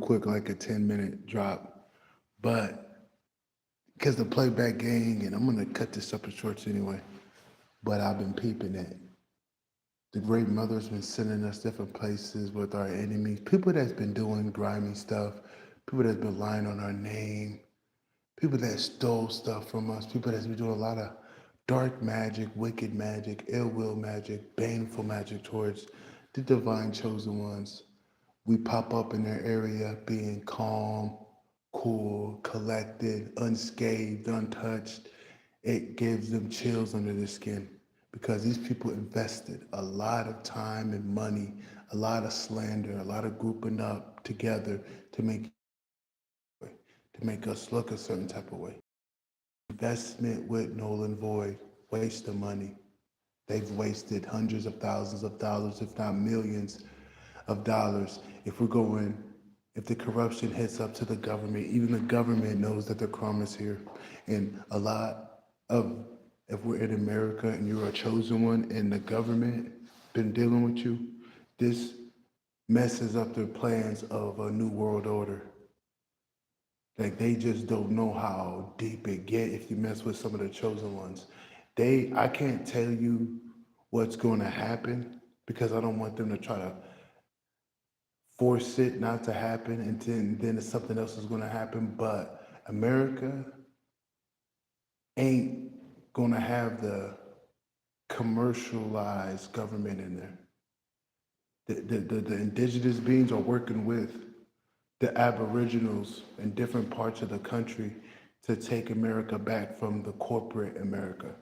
quick, like a 10-minute drop. But because the playback gang, and I'm gonna cut this up in shorts anyway. But I've been peeping it. The Great Mother's been sending us different places with our enemies. People that's been doing grimy stuff. People that's been lying on our name. People that stole stuff from us. People that's been doing a lot of dark magic, wicked magic, ill will magic, baneful magic towards the divine chosen ones. We pop up in their area being calm, cool, collected, unscathed, untouched. It gives them chills under their skin because these people invested a lot of time and money, a lot of slander, a lot of grouping up together to make to make us look a certain type of way. Investment with null and void, waste of money. They've wasted hundreds of thousands of dollars, if not millions of dollars. If we're going, if the corruption hits up to the government, even the government knows that the crime is here. And a lot of, if we're in America and you're a chosen one and the government been dealing with you, this messes up their plans of a new world order. Like they just don't know how deep it get if you mess with some of the chosen ones. I can't tell you what's going to happen because I don't want them to try to force it not to happen, and then something else is going to happen. But America ain't going to have the commercialized government in there. The indigenous beings are working with the aboriginals in different parts of the country to take America back from the corporate America.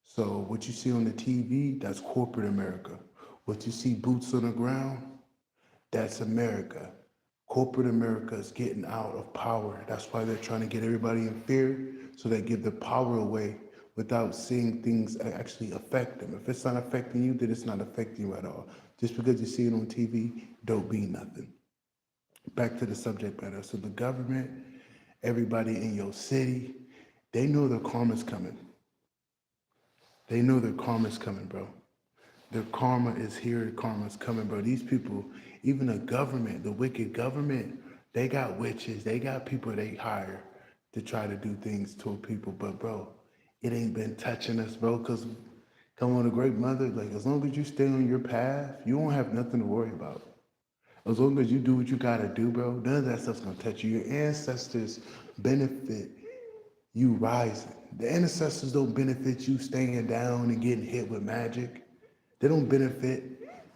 So what you see on the TV, that's corporate America. What you see boots on the ground, that's America. Corporate America is getting out of power. That's why they're trying to get everybody in fear so they give the power away without seeing things actually affect them. If it's not affecting you, then it's not affecting you at all. Just because you see it on TV, don't mean nothing. Back to the subject matter. So the government, everybody in your city, they know their karma's coming. They know their karma's coming, bro. Their karma is here, karma's coming, bro. These people, even the government, the wicked government, they got witches, they got people they hire to try to do things to people. But bro, it ain't been touching us, bro, because come on, a great mother, like as long as you stay on your path, you won't have nothing to worry about. As long as you do what you gotta do, bro, none of that stuff's gonna touch you. Your ancestors benefit you rising. The ancestors don't benefit you staying down and getting hit with magic. They don't benefit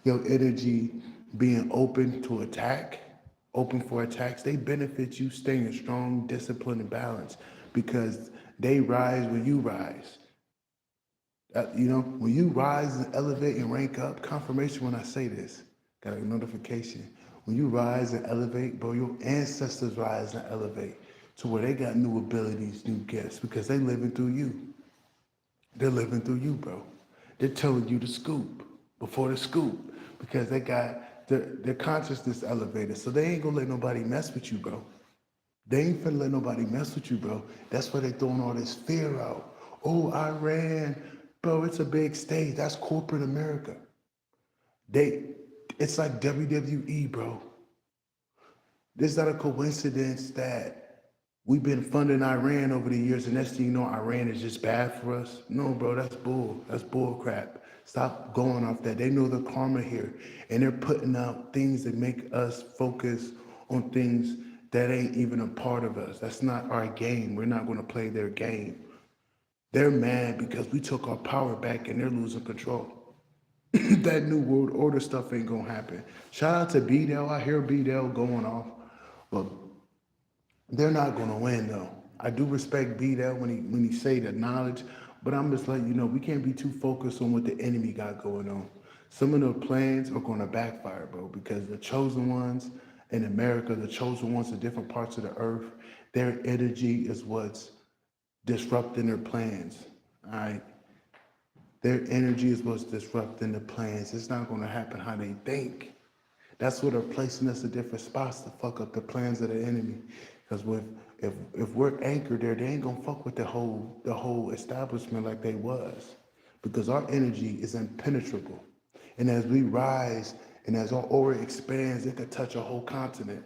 your energy being open to attack, open for attacks. They benefit you staying strong, disciplined, and balanced because they rise when you rise. When you rise and elevate and rank up, confirmation when I say this, got a notification. When you rise and elevate, bro, your ancestors rise and elevate to where they got new abilities, new gifts because they living through you. They're living through you, bro. They're telling you the scoop before the scoop because they got their consciousness elevated. So they ain't gonna let nobody mess with you, bro. They ain't finna let nobody mess with you, bro. That's why they throwing all this fear out. Oh, Iran, bro, it's a big stage. That's corporate America. They, it's like WWE, bro. It's not a coincidence that we've been funding Iran over the years, and next thing you know, Iran is just bad for us. No, bro, that's bull. That's bull crap. Stop going off that. They know the karma here, and they're putting out things that make us focus on things that ain't even a part of us. That's not our game. We're not going to play their game. They're mad because we took our power back, and they're losing control. That new world order stuff ain't gonna happen. Shout out to B-Dell. I hear B-Dell going off. But they're not gonna win though. I do respect B-Dell when he say the knowledge, but I'm just letting you know we can't be too focused on what the enemy got going on. Some of the plans are gonna backfire, bro, because the chosen ones in America, the chosen ones in different parts of the earth, their energy is what's disrupting their plans. All right. Their energy is what's disrupting the plans. It's not going to happen how they think. That's what they're placing us in different spots to fuck up the plans of the enemy. Because if we're anchored there, they ain't gonna fuck with the whole establishment like they was. Because our energy is impenetrable. And as we rise and as our aura expands, it could touch a whole continent.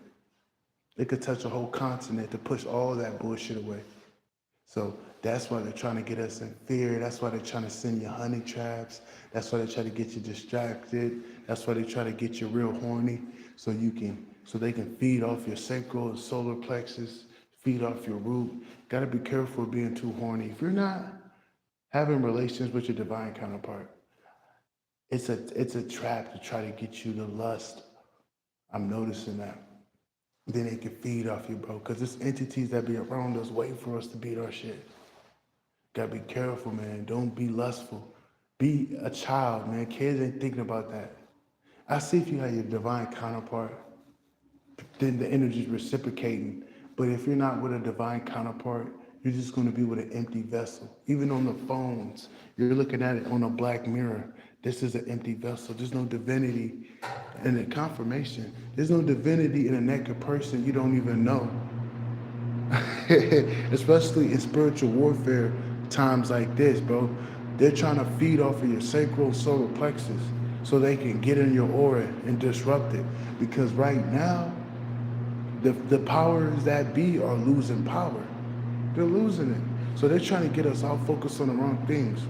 It could touch a whole continent to push all that bullshit away. So that's why they're trying to get us in fear. That's why they're trying to send you honey traps. That's why they try to get you distracted. That's why they try to get you real horny so they can feed off your sacral and solar plexus, feed off your root. Gotta be careful of being too horny. If you're not having relations with your divine counterpart, it's a trap to try to get you to lust. I'm noticing that. Then they can feed off you, bro. Because there's entities that be around us waiting for us to beat our shit. Gotta be careful, man. Don't be lustful. Be a child, man. Kids ain't thinking about that. I see if you have your divine counterpart, then the energy's reciprocating. But if you're not with a divine counterpart, you're just going to be with an empty vessel. Even on the phones, you're looking at it on a black mirror. This is an empty vessel. There's no divinity in the confirmation. There's no divinity in a naked person you don't even know. Especially in spiritual warfare times like this, bro. They're trying to feed off of your sacral solar plexus so they can get in your aura and disrupt it. Because right now, the powers that be are losing power. They're losing it. So they're trying to get us all focused on the wrong things.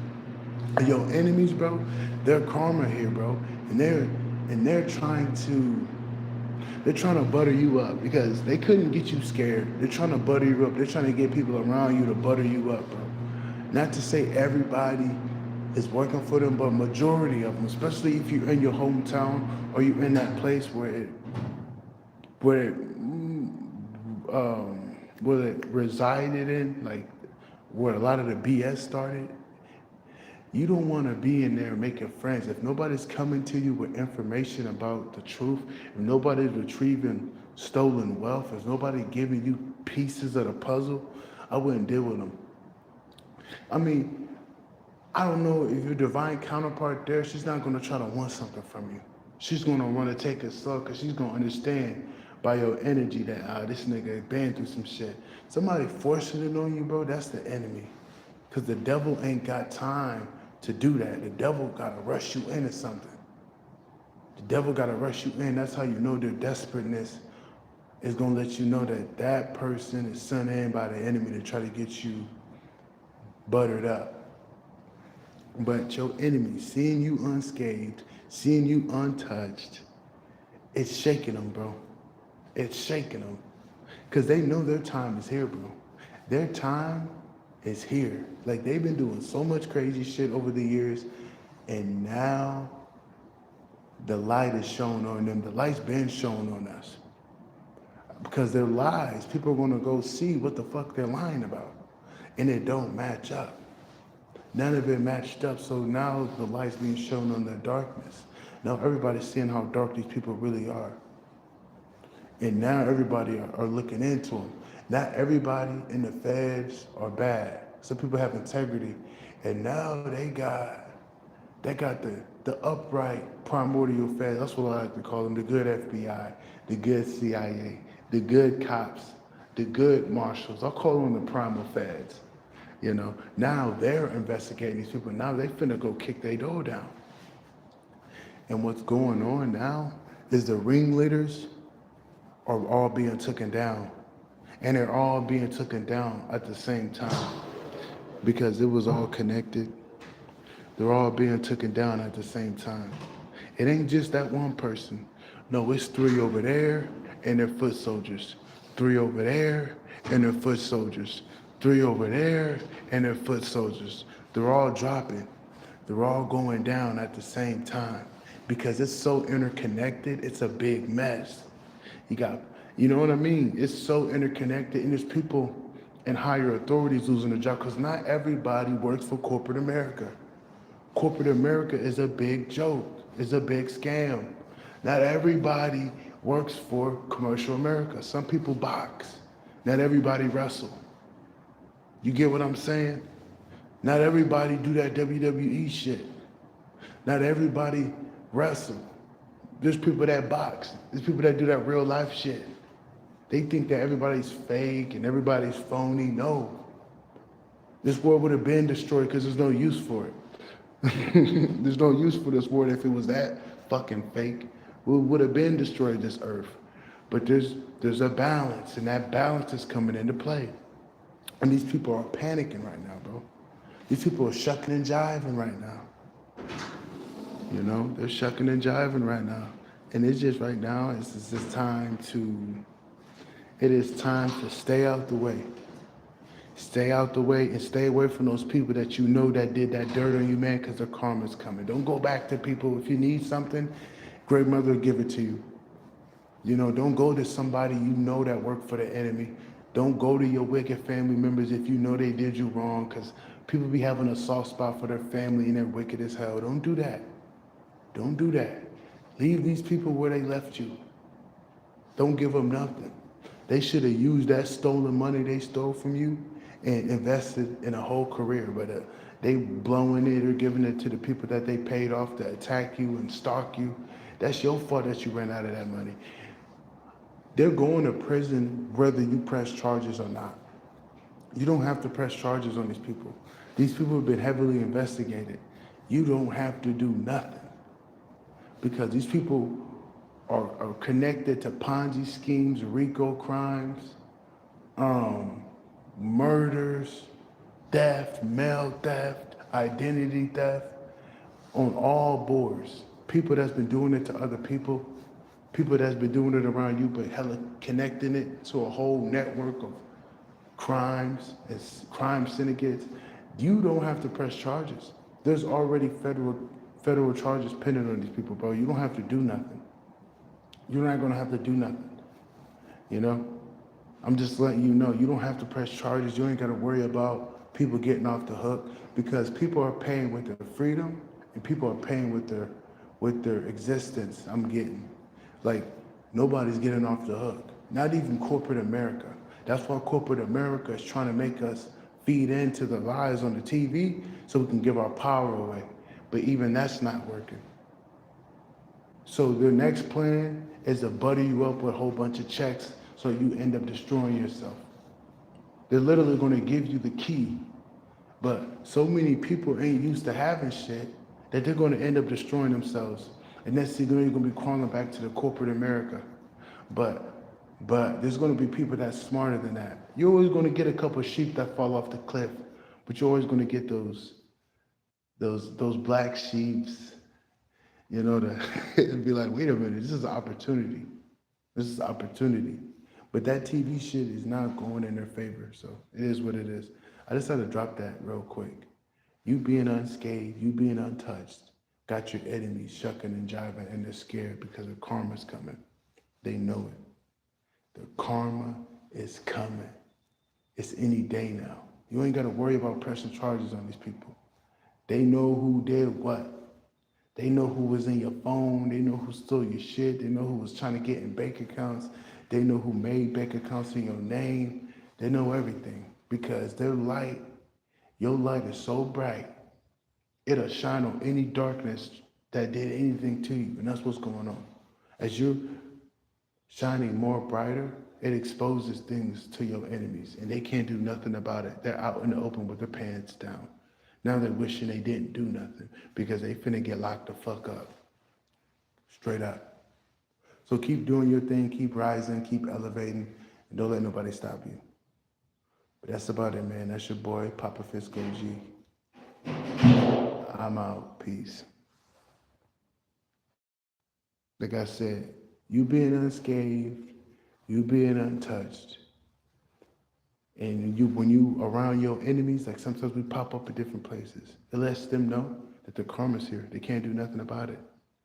And your enemies, bro, they're karma here, bro. And they're trying to butter you up because they couldn't get you scared. They're trying to butter you up. They're trying to get people around you to butter you up, bro. Not to say everybody is working for them, but majority of them, especially if you're in your hometown or you're in that place where it resided in, like where a lot of the BS started. You don't want to be in there making friends. If nobody's coming to you with information about the truth, if nobody's retrieving stolen wealth, if nobody giving you pieces of the puzzle, I wouldn't deal with them. I mean, I don't know if your divine counterpart there, she's not going to try to want something from you. She's going to want to take a slug because she's going to understand by your energy that this nigga been through some shit. Somebody forcing it on you, bro, that's the enemy. Because the devil ain't got time to do that. The devil got to rush you into something. The devil got to rush you in. That's how you know their desperateness is going to let you know that that person is sent in by the enemy to try to get you buttered up. But your enemy, seeing you unscathed, seeing you untouched, it's shaking them, bro. It's shaking them. Because they know their time is here, bro. Their time is here. Like, they've been doing so much crazy shit over the years, and now the light is shown on them. The light's been shown on us. Because they're lies. People are going to go see what the fuck they're lying about. And it don't match up. None of it matched up, so now the light's being shown on the darkness. Now everybody's seeing how dark these people really are. And now everybody are looking into them. Not everybody in the feds are bad. Some people have integrity. And now they got the upright primordial feds. That's what I like to call them, the good FBI, the good CIA, the good cops, the good marshals. I'll call them the primal feds. You know, now they're investigating these people. Now they finna go kick their door down. And what's going on now is the ringleaders are all being taken down. And they're all being taken down at the same time because it was all connected. They're all being taken down at the same time. It ain't just that one person. No, it's 3 over there and they're foot soldiers. 3 over there and they're foot soldiers. 3 over there and they're foot soldiers. They're all dropping. They're all going down at the same time because it's so interconnected. It's a big mess. You know what I mean? It's so interconnected, and there's people in higher authorities losing their job because not everybody works for corporate America. Corporate America is a big joke. It's a big scam. Not everybody works for commercial America. Some people box. Not everybody wrestle. You get what I'm saying? Not everybody do that WWE shit. Not everybody wrestle. There's people that box. There's people that do that real life shit. They think that everybody's fake and everybody's phony. No. This world would have been destroyed because there's no use for it. There's no use for this world if it was that fucking fake. We would have been destroyed, this earth. But there's a balance, and that balance is coming into play. And these people are panicking right now, bro. These people are shucking and jiving right now. You know, they're shucking and jiving right now. And it's just right now, it's just time to, it is time to stay out the way. Stay out the way and stay away from those people that you know that did that dirt on you, man, because their karma's coming. Don't go back to people. If you need something, great mother will give it to you. You know, don't go to somebody you know that worked for the enemy. Don't go to your wicked family members if you know they did you wrong, because people be having a soft spot for their family and they're wicked as hell. Don't do that. Don't do that. Leave these people where they left you. Don't give them nothing. They should have used that stolen money they stole from you and invested in a whole career, but they blowing it or giving it to the people that they paid off to attack you and stalk you. That's your fault that you ran out of that money. They're going to prison whether you press charges or not. You don't have to press charges on these people. These people have been heavily investigated. You don't have to do nothing because these people are connected to Ponzi schemes, RICO crimes, murders, theft, mail theft, identity theft, on all boards. People that's been doing it to other people, people that's been doing it around you, but hella connecting it to a whole network of crimes, as crime syndicates. You don't have to press charges. There's already federal charges pending on these people, bro. You don't have to do nothing. You're not gonna have to do nothing. You know? I'm just letting you know, you don't have to press charges. You ain't gotta worry about people getting off the hook because people are paying with their freedom and people are paying with their existence. I'm getting. Like, nobody's getting off the hook. Not even corporate America. That's why corporate America is trying to make us feed into the lies on the TV so we can give our power away. But even that's not working. So their next plan is to butter you up with a whole bunch of checks so you end up destroying yourself. They're literally going to give you the key. But so many people ain't used to having shit that they're going to end up destroying themselves. And next thing you know, you're going to be crawling back to the corporate America. But there's going to be people that's smarter than that. You're always going to get a couple of sheep that fall off the cliff, but you're always going to get those black sheeps, you know, to be like, wait a minute, this is an opportunity. This is an opportunity. But that TV shit is not going in their favor, so it is what it is. I just had to drop that real quick. You being unscathed, you being untouched, got your enemies shucking and jiving, and they're scared because the karma's coming. They know it. The karma is coming. It's any day now. You ain't got to worry about pressing charges on these people. They know who did what. They know who was in your phone. They know who stole your shit. They know who was trying to get in bank accounts. They know who made bank accounts in your name. They know everything because their light, your light is so bright, it'll shine on any darkness that did anything to you. And that's what's going on. As you're shining more brighter, it exposes things to your enemies and they can't do nothing about it. They're out in the open with their pants down. Now they're wishing they didn't do nothing because they finna get locked the fuck up. Straight up. So keep doing your thing, keep rising, keep elevating, and don't let nobody stop you. But that's about it, man. That's your boy, Papa Fisco G. I'm out. Peace. Like I said, you being unscathed, you being untouched, and when you around your enemies, like sometimes we pop up at different places. It lets them know that the karma's here. They can't do nothing about it.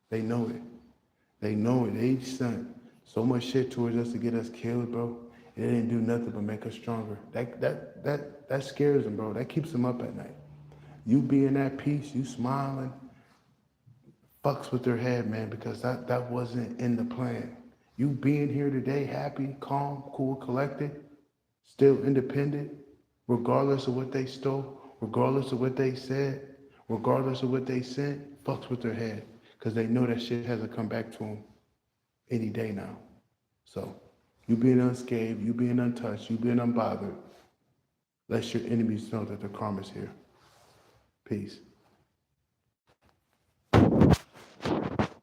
They know it. They know it. They sent so much shit towards us to get us killed, bro. It didn't do nothing but make us stronger. That scares them, bro. That keeps them up at night. You being at peace, you smiling, fucks with their head, man, because that wasn't in the plan. You being here today, happy, calm, cool, collected, still independent, regardless of what they stole, regardless of what they said, regardless of what they sent, fucks with their head because they know that shit hasn't come back to them any day now. So you being unscathed, you being untouched, you being unbothered, let your enemies know that the karma's here. Peace.